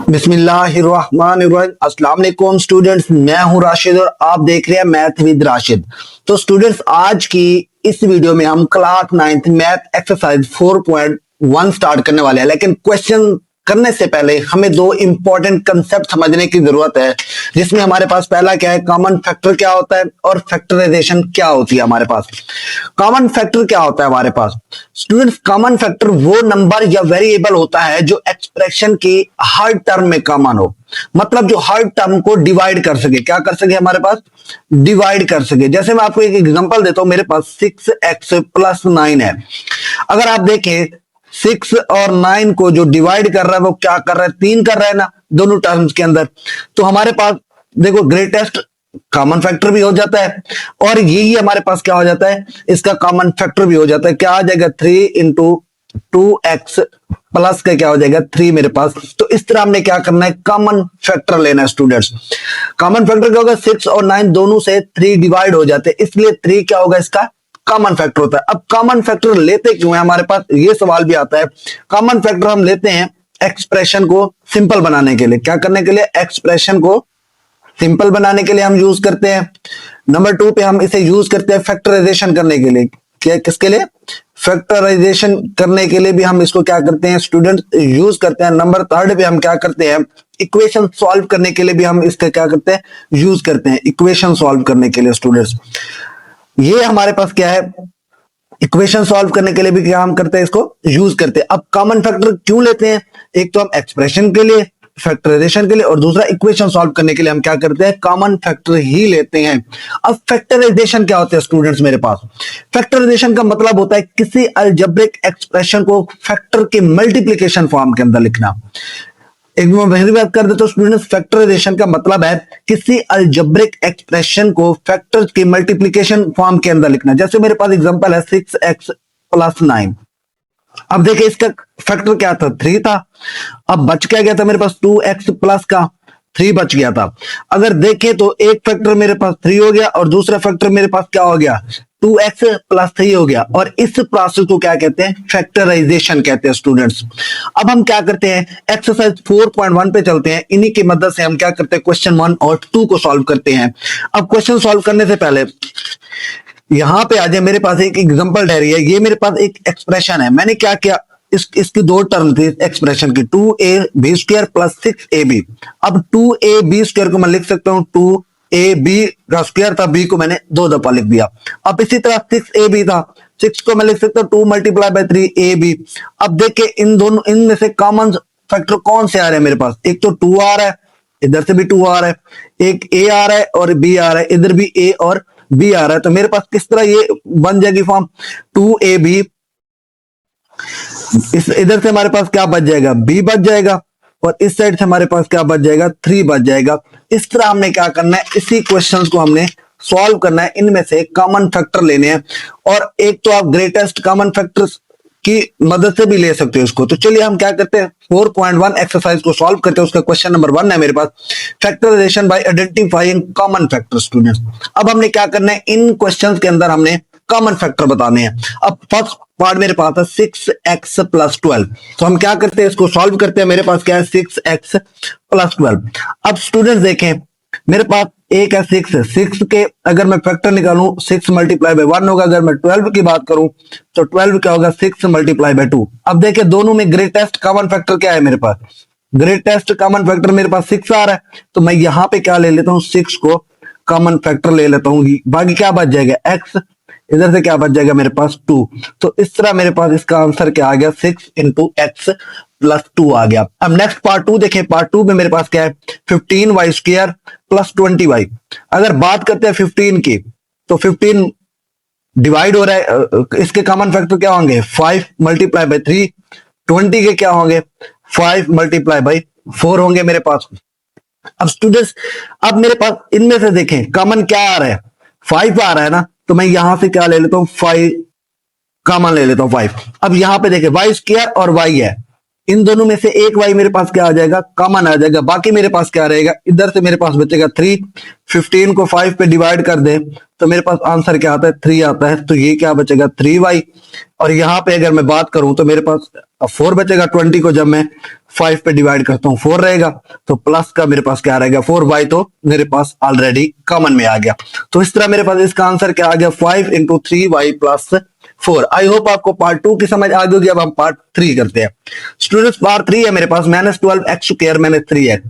बिस्मिल्लाहिर्रहमानिर्रहीम। अस्सलाम वालेकुम स्टूडेंट्स, मैं हूं राशिद और आप देख रहे हैं मैथ विद राशिद। तो स्टूडेंट्स, आज की इस वीडियो में हम class 9th math exercise 4.1 start करने वाले हैं। लेकिन क्वेश्चन करने से पहले हमें दो इंपॉर्टेंट कंसेप्ट समझने की जरूरत है, जिसमें हमारे पास पहला क्या है, कॉमन फैक्टर क्या होता है और फैक्टराइजेशन क्या होती है। हमारे पास कॉमन फैक्टर क्या होता है हमारे पास स्टूडेंट्स, कॉमन फैक्टर वो नंबर या वेरिएबल होता है जो एक्सप्रेशन की हर टर्म में कॉमन हो, मतलब जो हर टर्म को डिवाइड कर सके। क्या कर सके? हमारे पास डिवाइड कर सके। जैसे मैं आपको एक एग्जांपल देता हूं, मेरे पास 6x प्लस 9 है। अगर आप देखें 6 और 9 को जो डिवाइड कर रहा है वो क्या कर रहा है? 3 कर रहा है ना, दोनों टर्म्स के अंदर। तो हमारे पास देखो ग्रेटेस्ट कॉमन फैक्टर भी हो जाता है और यही हमारे पास क्या हो जाता है, इसका कॉमन फैक्टर भी हो जाता है। क्या आ जाएगा? 3 इंटू 2x प्लस का क्या हो जाएगा? 3 मेरे पास। तो इस तरह हमने क्या करना है, कॉमन फैक्टर लेना है स्टूडेंट्स। कॉमन फैक्टर क्या होगा? 6 और 9 दोनों से 3 डिवाइड हो जाते हैं, इसलिए 3 क्या होगा? इसका कॉमन फैक्टर होता है। अब कॉमन फैक्टर लेते क्यों है, हमारे पास ये सवाल भी आता है। कॉमन फैक्टर हम लेते हैं एक्सप्रेशन को सिंपल बनाने के लिए। क्या करने के लिए? एक्सप्रेशन को सिंपल बनाने के लिए हम यूज करते हैं। नंबर 2 पे हम इसे यूज करते हैं फैक्टराइजेशन करने के लिए। क्या? किसके लिए? फैक्टराइजेशन करने के लिए भी हम इसको क्या करते हैं स्टूडेंट, यूज करते हैं। नंबर 3 पे हम क्या करते हैं, इक्वेशन सॉल्व करने के लिए भी हम इसका क्या करते हैं, यूज करते हैं। इक्वेशन सॉल्व करने के लिए स्टूडेंट्स, ये हमारे पास क्या है, इक्वेशन सॉल्व करने के लिए भी क्या हम करते हैं, इसको यूज करते हैं। अब कॉमन फैक्टर क्यों लेते हैं? एक तो हम एक्सप्रेशन के लिए, फैक्टराइजेशन के लिए, और दूसरा इक्वेशन सॉल्व करने के लिए हम क्या करते हैं, कॉमन फैक्टर ही लेते हैं। अब फैक्टराइजेशन क्या होता है स्टूडेंट्स मेरे पास? फैक्टराइजेशन का मतलब होता है किसी अलजेब्रिक एक्सप्रेशन को फैक्टर के मल्टीप्लिकेशन फॉर्म के अंदर लिखना। एक पहली बात कर देते स्टूडेंट्स, फैक्टराइजेशन का मतलब है किसी अलजेब्रिक एक्सप्रेशन को फैक्टर्स के मल्टीप्लिकेशन फॉर्म के अंदर लिखना। जैसे मेरे पास एग्जांपल है 6x प्लस 9। अब देखिए इसका फैक्टर क्या था? 3 था। अब बच क्या गया था मेरे पास? 2x प्लस का 3 बच गया था। अगर देखें तो एक फैक्टर मेरे पास 3 हो गया और दूसरा फैक्टर मेरे पास क्या हो गया? 2x प्लस 3 हो गया। और इस प्रोसेस को क्या कहते हैं? फैक्टराइजेशन कहते हैं स्टूडेंट्स। अब हम क्या करते हैं, एक्सरसाइज 4.1 पे चलते हैं। इन्हीं की मदद से हम क्या करते हैं, क्वेश्चन 1 और 2 को सॉल्व करते हैं। अब क्वेश्चन सॉल्व करने से पहले यहां पे आ जाए, मेरे पास एक एग्जांपल ठहरी है। ये मेरे पास एक एक्सप्रेशन है। मैंने क्या किया, इसकी दो टर्म थी एक्सप्रेशन की, 2ab² प्लस 6ab। अब 2ab² को मैं लिख सकता हूं 2ab का स्क्वायर था, b को मैंने 2 दफा लिख दिया। अब इसी तरह 6ab था, 6 को मैं लिख सकता हूं 2 मल्टीप्लाई बाय 3ab। अब देखिए इन दोनों, इनमें से कॉमन फैक्टर कौन से आ रहे हैं मेरे पास? एक तो 2 आ रहा है, इधर से भी 2 आ रहा है, एक a आ रहा है और b आ रहा है, इधर भी a और b आ रहा है। तो मेरे पास किस तरह ये बन जाएगी फॉर्म? 2ab, इस इधर से हमारे पास क्या बच जाएगा? b बच जाएगा, और इस साइड से हमारे पास क्या बच जाएगा? 3 बच जाएगा। इस तरह हमने क्या करना है, इसी क्वेश्चंस को हमने सॉल्व करना है। इनमें से कॉमन फैक्टर लेने हैं, और एक तो आप ग्रेटेस्ट कॉमन फैक्टर्स की मदद से भी ले सकते हो इसको। तो चलिए हम क्या करते हैं, 4.1 एक्सरसाइज को सॉल्व करते हैं। उसका क्वेश्चन नंबर 1 है मेरे पास, factorisation by identifying common factor students. अब हमने क्या करना है, इन क्वेश्चंस के अंदर हमने कॉमन फैक्टर बताने हैं। अब फर्स्ट पार्ट मेरे पास है 6x प्लस 12। तो हम क्या करते हैं, इसको सॉल्व करते हैं। मेरे पास क्या है, 6x प्लस 12। अब स्टूडेंट्स देखें, मेरे पास एक है 6 के अगर मैं फैक्टर निकालूं 6 मल्टीप्लाई बाय 1 होगा। अगर मैं 12 की बात करूं तो 12 क्या होगा? 6 मल्टीप्लाई बाय 2। अब देखिए दोनों में ग्रेटेस्ट कॉमन फैक्टर क्या है मेरे पास? ग्रेटेस्ट कॉमन फैक्टर मेरे पास 6 आ रहा है, तो मैं यहां पे क्या ले लेता हूं, 6 को कॉमन फैक्टर ले लेता हूं। बाकी क्या बच जाएगा? x, इधर से क्या बच जाएगा मेरे पास? 2। तो इस तरह मेरे पास इसका आंसर क्या आ गया? 6 इंटू एक्स प्लस 2 आ गया। अब नेक्स्ट पार्ट 2 देखें। पार्ट 2 में मेरे पास क्या है, 15y² प्लस 20y। अगर बात करते हैं 15 की, तो 15 डिवाइड हो रहा है, इसके कॉमन फैक्टर क्या होंगे? 5 मल्टीप्लाई बाय 3। 20 के क्या होंगे? 5 मल्टीप्लाई बाय 4 होंगे मेरे पास। अब स्टूडेंट्स, अब मेरे पास इनमें से देखें कॉमन क्या आ रहा है? 5 आ रहा है ना, तो मैं यहां से क्या ले लेता हूं, 5 कॉमन ले लेता हूं 5। अब यहां पे देखें y² और y है, इन दोनों में से एक y मेरे पास क्या आ जाएगा, कॉमन आ जाएगा। बाकी मेरे पास क्या रहेगा, इधर से मेरे पास बचेगा 3। 15 को 5 पे डिवाइड कर दे तो मेरे पास आंसर क्या आता है, 3 आता है। तो ये क्या बचेगा, 3y। और यहाँ पे अगर मैं बात करूं तो मेरे पास 4 बचेगा। 20 को जब मैं 5 पे डिवाइड करता हूँ 4 रहेगा, तो प्लस का मेरे पास क्या रहेगा, 4y। तो मेरे पास ऑलरेडी कॉमन में आ गया। तो इस तरह मेरे पास इसका आंसर क्या आ गया, 5 इंटू 3y प्लस 4। आई होप आपको पार्ट 2 की समझ आ गई होगी। अब हम पार्ट 3 करते हैं। स्टूडेंट्स पार्ट 3 है मेरे पास, -12x² -3x।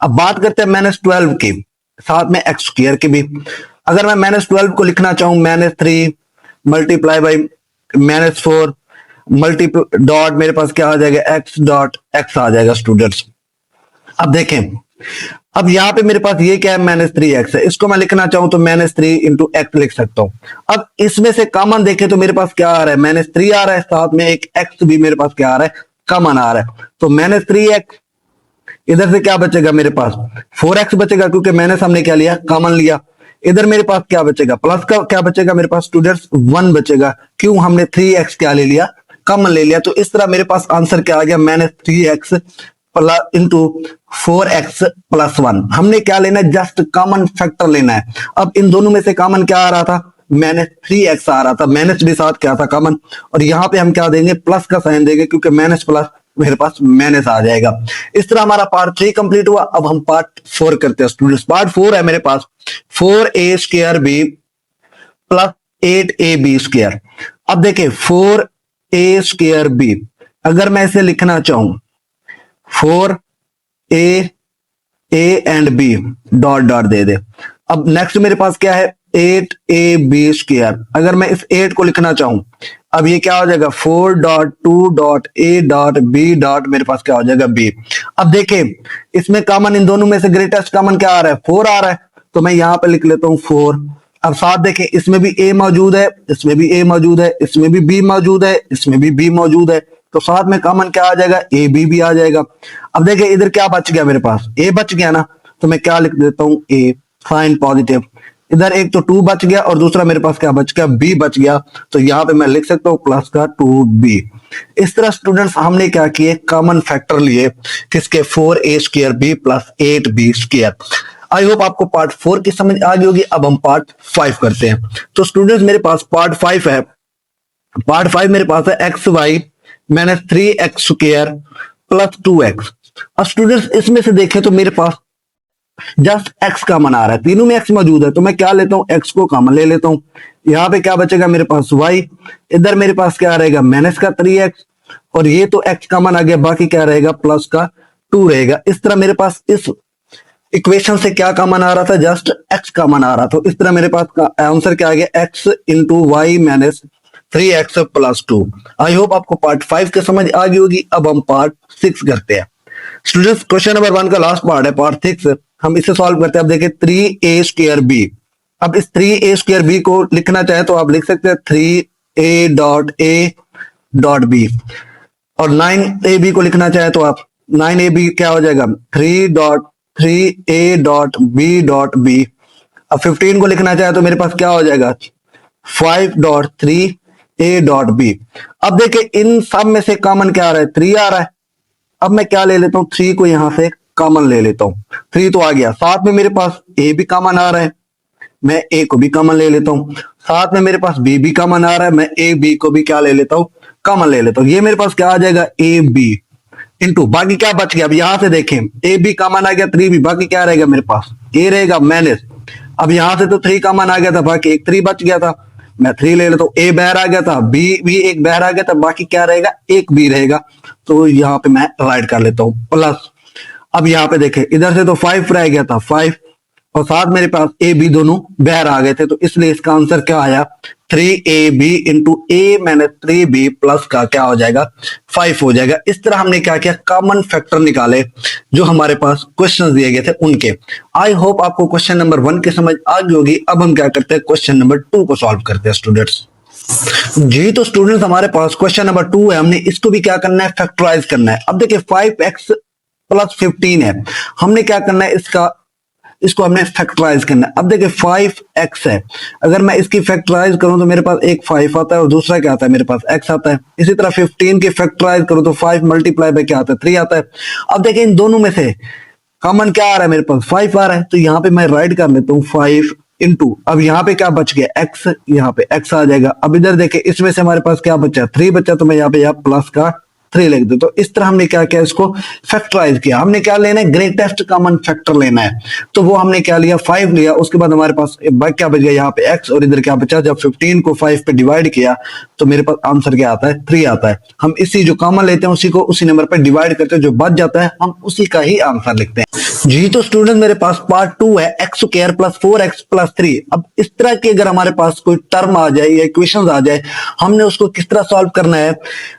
अब बात करते हैं -12 की, साथ में x² की भी। अगर मैं -12 को लिखना चाहूं, -3 मल्टीप्लाई बाई -4 मल्टीप्लाई डॉट, मेरे पास क्या आ जाएगा, x डॉट x आ जाएगा स्टूडेंट्स। अब देखें, अब यहां पे मेरे पास ये क्या है, -3x है। इसको मैं लिखना चाहूं तो -3 इंटू एक्स लिख सकता हूं। अब इसमें से कॉमन देखें तो मेरे पास क्या आ रहा है, -3 आ रहा है, साथ में एक x भी मेरे पास क्या आ रहा है, कॉमन आ रहा है। तो -3x, इधर से क्या बचेगा मेरे पास, 4x बचेगा, क्योंकि मैंने सामने क्या लिया, कॉमन लिया। इधर मेरे पास क्या बचेगा, प्लस का क्या बचेगा मेरे पास स्टूडेंट्स, 1 बचेगा। क्यों, हमने 3x क्या ले लिया, कॉमन ले लिया। तो इस तरह मेरे पास आंसर क्या आ गया, -3x plus into 4x plus 1। हमने क्या लेना है, जस्ट कॉमन फैक्टर लेना है। अब इन दोनों में से कॉमन क्या आ रहा था, -3x आ रहा था, माइनस भी साथ क्या था, कॉमन। और यहां पे हम क्या देंगे, प्लस का साइन देंगे, क्योंकि माइनस प्लस मेरे पास माइनस आ जाएगा। इस तरह हमारा पार्ट 3 कंप्लीट हुआ। अब हम पार्ट 4 करते हैं स्टूडेंट्स। पार्ट 4 है मेरे पास, 4a² प्लस 8ab²। अब देखिए 4a² अगर मैं इसे लिखना चाहूं, 4a and b dot dot दे दे। अब नेक्स्ट मेरे पास क्या है, 8ab²। अगर मैं इस 8 को लिखना चाहूं, अब ये क्या हो जाएगा, 4.2.a.b डॉट मेरे पास क्या हो जाएगा, b। अब देखें, इसमें कॉमन इन दोनों में से ग्रेटेस्ट कॉमन क्या आ रहा है, 4 आ रहा है। तो मैं यहां पे लिख लेता हूं 4। अब साथ देखें, इसमें भी a मौजूद है, इसमें भी a मौजूद है, इसमें भी b मौजूद है, इसमें भी b मौजूद है। तो साथ में कॉमन क्या आ जाएगा, ए बी भी आ जाएगा। अब देखिए इधर क्या बच गया मेरे पास, ए बच गया ना, तो मैं क्या लिख देता हूं, ए साइन पॉजिटिव। इधर एक तो 2 बच गया और दूसरा मेरे पास क्या बच गया, बी बच गया। तो यहां पे मैं लिख सकता हूं प्लस का 2b। इस तरह स्टूडेंट्स हमने क्या किए, कॉमन फैक्टर लिए, किसके, 4a² b प्लस 8b²। आई होप आपको पार्ट 4 की समझ आ गई होगी। अब हम पार्ट 5 करते हैं। तो स्टूडेंट्स मेरे पास पार्ट 5 है। पार्ट 5 मेरे पास है xy -3x² प्लस 2x। अब स्टूडेंट्स इसमें से देखें तो मेरे पास जस्ट x कॉमन आ रहा है, तीनों में x मौजूद है। तो मैं क्या लेता हूं, x को कॉमन ले लेता हूं। यहां पे क्या बचेगा मेरे पास, y। इधर मेरे पास क्या रहेगा, माइनस का 3x, और ये तो x कॉमन आ गया, बाकी क्या रहेगा, प्लस का 2 रहेगा। इस तरह मेरे पास इस इक्वेशन से क्या कॉमन आ रहा था, जस्ट x कॉमन आ रहा था। तो इस तरह मेरे पास आंसर क्या आ गया, x into Y minus 3x plus 2। I hope आपको पार्ट 5 की समझ आ गई होगी। अब हम पार्ट 6 करते हैं। स्टूडेंट्स क्वेश्चन नंबर 1 का लास्ट पार्ट है, पार्ट 6। हम इसे सॉल्व करते हैं। अब देखिए 3a²b। अब इस 3a²b को लिखना चाहे तो आप लिख सकते हैं 3a.a.b, और 9ab को लिखना चाहे तो आप 9ab क्या हो जाएगा, 3.3a.b.b। अब 15 को लिखना चाहे तो मेरे पास क्या हो जाएगा, 5.3a.b। अब देखिए इन सब में से कॉमन क्या आ रहा है, 3 आ रहा है। अब मैं क्या ले लेता हूं, 3 को यहां से कॉमन ले लेता हूं। 3 तो आ गया, साथ में मेरे पास a भी कॉमन आ रहा है, मैं a को भी कॉमन ले लेता हूं। साथ में मेरे पास b भी कॉमन आ रहा है, मैं a b को भी क्या ले लेता हूं, कॉमन ले लेता हूं। ये मेरे पास क्या आ जाएगा, a b इंटू बाकी क्या बच गया। अब यहां से देखें, a b कॉमन आ गया, 3 भी, बाकी क्या रहेगा मेरे पास, a रहेगा माइनस। अब यहां से तो 3 कॉमन आ गया था, बाकी एक 3 बच गया था, मैं 3 ले लेता हूं। a बाहर आ गया था, b भी एक बाहर आ गया था, बाकी क्या रहेगा, एक b रहेगा। तो यहां पे मैं राइट कर लेता हूं प्लस। अब यहाँ पे देखें, इधर से तो 5 रह गया था, 5, और साथ मेरे पास a b दोनों बाहर आ गए थे। तो इसलिए इसका आंसर क्या आया, 3ab into a minus 3b plus का क्या हो जाएगा, 5 हो जाएगा। इस तरह हमने क्या किया, कॉमन फैक्टर निकाले जो हमारे पास क्वेश्चन दिए गए थे उनके। आई होप आपको क्वेश्चन नंबर 1 की समझ आ गई होगी। अब हम क्या करते हैं, क्वेश्चन नंबर 2 को सॉल्व करते हैं स्टूडेंट्स। जी तो स्टूडेंट्स हमारे पास क्वेश्चन नंबर 2 है, हमने इसको भी क्या करना है, फैक्टराइज करना है। अब देखिए 5x प्लस 15 है, हमने क्या करना है, इसका इसको हमने फैक्टराइज करना है। अब देखिए 5x है, अगर मैं इसकी फैक्टराइज करूं तो मेरे पास एक 5 आता है और दूसरा क्या आता है, मेरे पास x आता है। इसी तरह 15 की फैक्टराइज करूं तो 5 मल्टीप्लाई बाय क्या आता है, 3 आता है। अब देखिए इन दोनों में से कॉमन क्या आ रहा है, मेरे पास 5 आ रहा है, तो यहाँ पे मैं राइट कर लेता हूँ 5 इंटू, अब यहाँ पे क्या बच गया x, यहाँ पे x आ जाएगा। अब इधर देखे इसमें से हमारे पास क्या बचा, 3 बचा, तो मैं यहाँ पे प्लस का 3 लिख दो। तो इस तरह हमने क्या किया, इसको फैक्टराइज किया। हमने क्या लेना है, ग्रेटेस्ट कॉमन फैक्टर लेना है, तो वो हमने क्या लिया, 5 लिया। उसके बाद हमारे पास क्या बच गया, यहाँ पे x और इधर क्या बचा। जब 15 को 5 पे डिवाइड किया तो मेरे पास आंसर क्या आता है, 3 आता है। हम इसी जो कॉमन लेते हैं उसी को उसी नंबर पे डिवाइड करते हैं, जो बच जाता है हम उसी का ही आंसर लिखते हैं जी। तो स्टूडेंट मेरे पास पार्ट 2 है, x square plus 4x plus 3। अब इस तरह की अगर हमारे पास कोई टर्म आ जाए या इक्वेशन आ जाए, हमने उसको किस तरह सॉल्व करना है।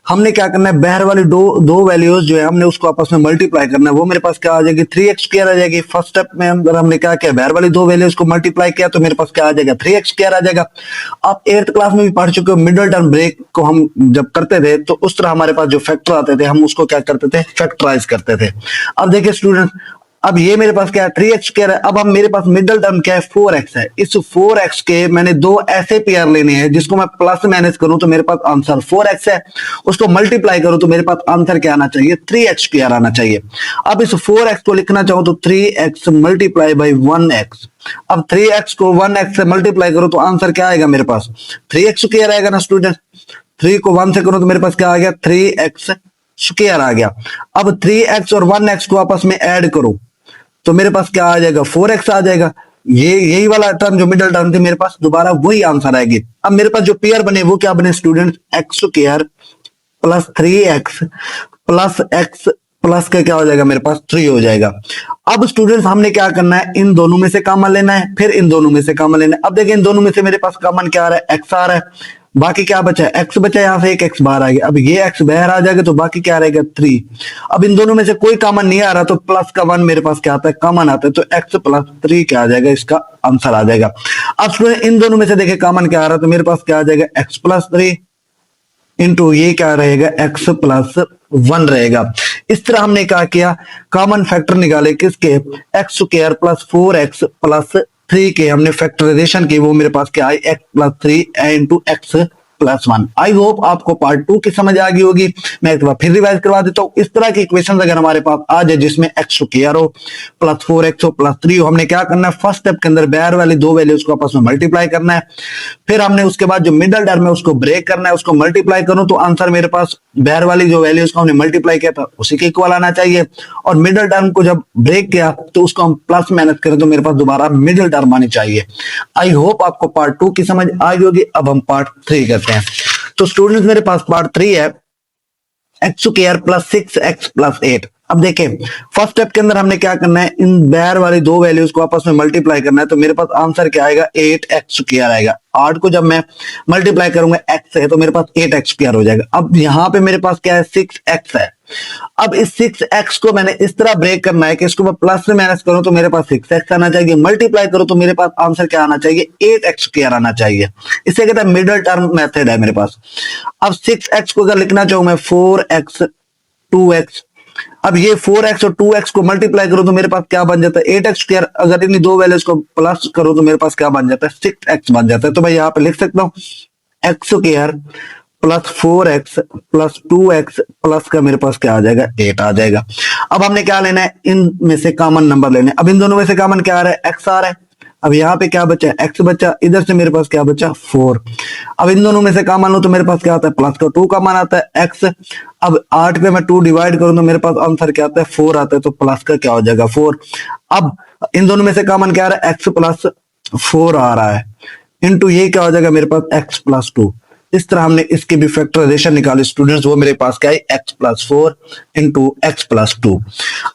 हमने क्या करना है, बाहर वाली दो वैल्यूज जो है हमने उसको आपस में मल्टीप्लाई करना है। वो मेरे पास क्या आ जाएगी, 3x स्क्वायर आ जाएगी। फर्स्ट स्टेप में अगर हमने क्या किया, बाहर वाली दो वैल्यूज को मल्टीप्लाई किया तो मेरे पास क्या आ जाएगा, 3x स्क्वायर आ जाएगा। आप 8th क्लास में भी पढ़ चुके हो, मिडिल टर्म ब्रेक को हम जब करते थे तो उस तरह हमारे पास जो फैक्टर आते थे हम उसको क्या करते थे, फैक्टराइज करते थे। अब देखिए स्टूडेंट, अब ये मेरे पास क्या है, 3x स्क्वायर है। अब हम मेरे पास मिडिल टर्म क्या है, 4x है। इस 4x के मैंने दो ऐसे पेयर लेने हैं जिसको मैं प्लस माइनस करूं तो मेरे पास आंसर 4x है, उसको मल्टीप्लाई करूं तो मेरे पास आंसर क्या आना चाहिए, 3x स्क्वायर आना चाहिए। अब इस 4x को लिखना चाहूं तो 3x मल्टीप्लाई बाई 1x। अब 3x को 1x से मल्टीप्लाई करो तो आंसर क्या आएगा, मेरे पास 3x स्क्वायर आएगा ना स्टूडेंट। 3 को 1 से करो तो मेरे पास क्या आ गया, 3x स्क्वायर आ गया। अब 3x और 1x को आपस में ऐड करो तो मेरे पास क्या आ जाएगा, 4x आ जाएगा। यही वाला टर्म जो मिडिल टर्म थी मेरे पास, दोबारा वही आंसर आएगी। अब मेरे पास जो पेयर बने वो क्या बने student, x square plus 3x plus x plus का क्या हो जाएगा, मेरे पास 3 हो जाएगा। अब स्टूडेंट्स हमने क्या करना है, इन दोनों में से कॉमन लेना है, फिर इन दोनों में से कॉमन लेना है। अब देखिए इन दोनों में से मेरे पास कॉमन क्या आ रहा है, x आ रहा है, बाकी क्या बचा है, x बचा, यहां से एक x बाहर आ गया। अब ये x बाहर आ जाएगा तो बाकी क्या रहेगा, 3। अब इन दोनों में से कोई कॉमन नहीं आ रहा तो प्लस का 1 मेरे पास क्या आता है, कॉमन आता है, तो x प्लस 3 क्या आ जाएगा, इसका आंसर आ जाएगा। अब स्टूडेंट इन दोनों में से देखिए कॉमन क्या आ रहा है तो मेरे पास क्या आ जाएगा, x प्लस 3 इंटू ये क्या रहेगा, x प्लस 1 रहेगा। इस तरह हमने क्या किया, कॉमन फैक्टर निकाले किसके, x square plus 4x plus 3 के हमने फैक्टराइजेशन की। वो मेरे पास क्या आई, x plus 3 into x plus 1। आई होप आपको पार्ट 2 की समझ आ गई होगी। मैं एक बार फिर रिवाइज करवा देता हूँ। इस तरह की इक्वेशन अगर हमारे पास आ जाए जिसमें एक्स स्क्वायर हो प्लस 4x हो प्लस 3 हो, हमने क्या करना है, फर्स्ट स्टेप के अंदर बाहर वाली दो वैल्यूज को आपस में मल्टीप्लाई करना है। फिर हमने उसके बाद जो मिडल टर्म है उसको ब्रेक करना है, उसको मल्टीप्लाई करूं तो आंसर मेरे पास बाहर वाली जो वैल्यूज को हमने मल्टीप्लाई किया था उसी के इक्वल आना चाहिए। और मिडल टर्म को जब ब्रेक किया तो उसको हम प्लस माइनस करें तो मेरे पास दोबारा मिडल टर्म आनी चाहिए। आई होप आपको पार्ट 2 की समझ आ गई होगी। अब हम पार्ट 3 करते हैं। तो स्टूडेंट्स मेरे पास पार्ट 3 है, x square plus 6x plus 8। अब देखें फर्स्ट स्टेप के अंदर हमने क्या करना है, इन बाहर वाली दो वैल्यूज को आपस में मल्टीप्लाई करना है। तो मेरे पास आंसर क्या आएगा, 8x स्क्वायर आएगा। 8 को जब मैं मल्टीप्लाई करूंगा x से तो मेरे पास 8x स्क्वायर हो जाएगा। अब यहाँ पे मेरे पास क्या है, 6x है। अब इस 6x को मैंने इस तरह ब्रेक करना है कि इसको मैं प्लस से माइनस करूं तो मेरे पास 6x आना चाहिए, मल्टीप्लाई करूं तो मेरे पास आंसर क्या आना चाहिए, 8x स्क्वायर आना चाहिए। इसे कहते हैं मिडिल टर्म मेथड है मेरे पास। अब 6x को अगर लिखना चाहूं मैं 4x 2x, अब ये 4x और 2x को मल्टीप्लाई करो तो मेरे पास क्या बन जाता है, 8x स्क्वायर। अगर इन दो वैल्यूज को प्लस करो तो मेरे पास क्या बन जाता है, 6x बन जाता है। तो मैं यहाँ पे लिख सकता हूँ x square plus 4x plus 2x plus का मेरे पास क्या आ जाएगा, 8 आ जाएगा। अब हमने क्या लेना है, इन में से कॉमन नंबर लेने। अब इन दोनों में से कॉमन क्या आ रहा है, x आ रहा है। अब यहाँ पे क्या बचा, x बचा, इधर से मेरे पास क्या बचा, 4। अब इन दोनों में से कॉमन हो तो मेरे पास क्या आता है, प्लस का 2 कॉमन आता है, x। अब 8 पे मैं 2 डिवाइड करूं तो मेरे पास आंसर क्या आता है, 4 आता है, तो प्लस का क्या हो जाएगा, 4। अब इन दोनों में से कॉमन क्या आ रहा है, x प्लस 4 आ रहा है, इंटू ये क्या हो जाएगा मेरे पास, x प्लस 2। इस तरह हमने इसकी भी फैक्टराइजेशन निकाली स्टूडेंट्स। वो मेरे पास क्या है, x plus 4 into x plus 2।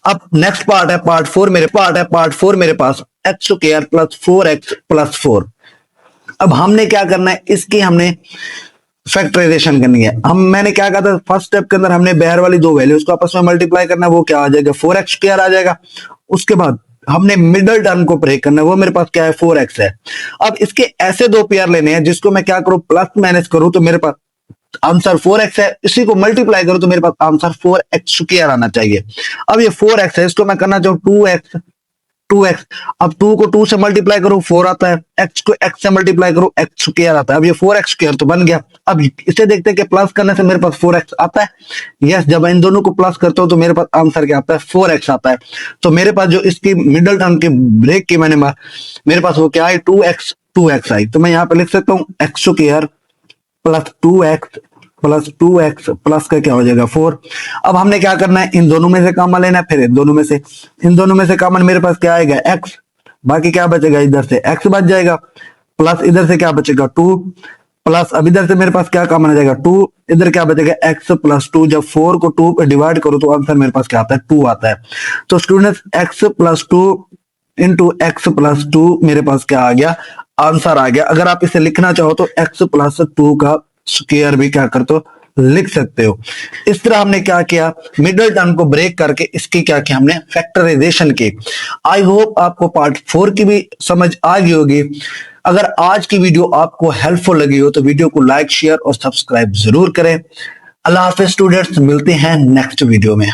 अब नेक्स्ट पार्ट है पार्ट 4 मेरे पास x square plus 4x plus 4। अब हमने क्या करना है, इसकी हमने फैक्टराइजेशन करनी है। मैंने क्या कहा था, फर्स्ट स्टेप के अंदर हमने बाहर वाली दो वैल्यूज को आपस में मल्टीप्लाई करना है। वो क्या आ जाएगा, 4x स्क्वायर आ जाएगा। उसके बाद हमने मिडिल टर्म को ब्रेक करना है। वो मेरे पास क्या है, 4x है। अब इसके ऐसे दो पेयर लेने हैं जिसको मैं क्या करूं, प्लस माइनस करूं तो मेरे पास आंसर 4x है। इसी को मल्टीप्लाई करूं तो मेरे पास आंसर 4x स्क्वायर आना चाहिए। अब ये 4x है, इसको मैं करना चाहूं 2x 2x। अब 2 को 2 से मल्टीप्लाई करो 4 आता है, x को x से मल्टीप्लाई करो x स्क्वायर आता है। अब ये 4x स्क्वायर तो बन गया। अब इसे देखते हैं कि प्लस करने से मेरे पास 4x आता है। यस, जब इन दोनों को प्लस करता हूं तो मेरे पास आंसर क्या आता है, 4x आता है। तो मेरे पास जो इसकी मिडिल टर्म की ब्रेक की मैंने मेरे पास वो क्या आई, 2x आई। तो मैं यहाँ पे लिख सकता हूँ x square plus 2x plus 2x plus का क्या हो जाएगा 4। अब हमने क्या करना है, इन दोनों में से कॉमन लेना है, फिर इन दोनों में से कॉमन मेरे पास क्या आएगा x, बाकी क्या बचेगा, इधर से x बच जाएगा, प्लस इधर से क्या बचेगा 2, प्लस अब इधर से मेरे पास क्या कॉमन आ जाएगा 2, इधर क्या बचेगा x प्लस 2। जब 4 को 2 पे डिवाइड करो तो आंसर मेरे पास क्या आता है, 2 आता है। तो students x plus 2 into x plus 2 मेरे पास क्या आ गया, आंसर आ गया। अगर आप इसे लिखना चाहो तो x प्लस 2 का स्क्वायर भी क्या करते हो, लिख सकते हो। इस तरह हमने क्या किया, मिडिल टर्म को ब्रेक करके इसकी क्या किया, हमने फैक्टराइजेशन की। आई होप आपको पार्ट 4 की भी समझ आ गई होगी। अगर आज की वीडियो आपको हेल्पफुल लगी हो तो वीडियो को लाइक, शेयर और सब्सक्राइब जरूर करें। अल्लाह हाफिज स्टूडेंट्स, मिलते हैं नेक्स्ट वीडियो में।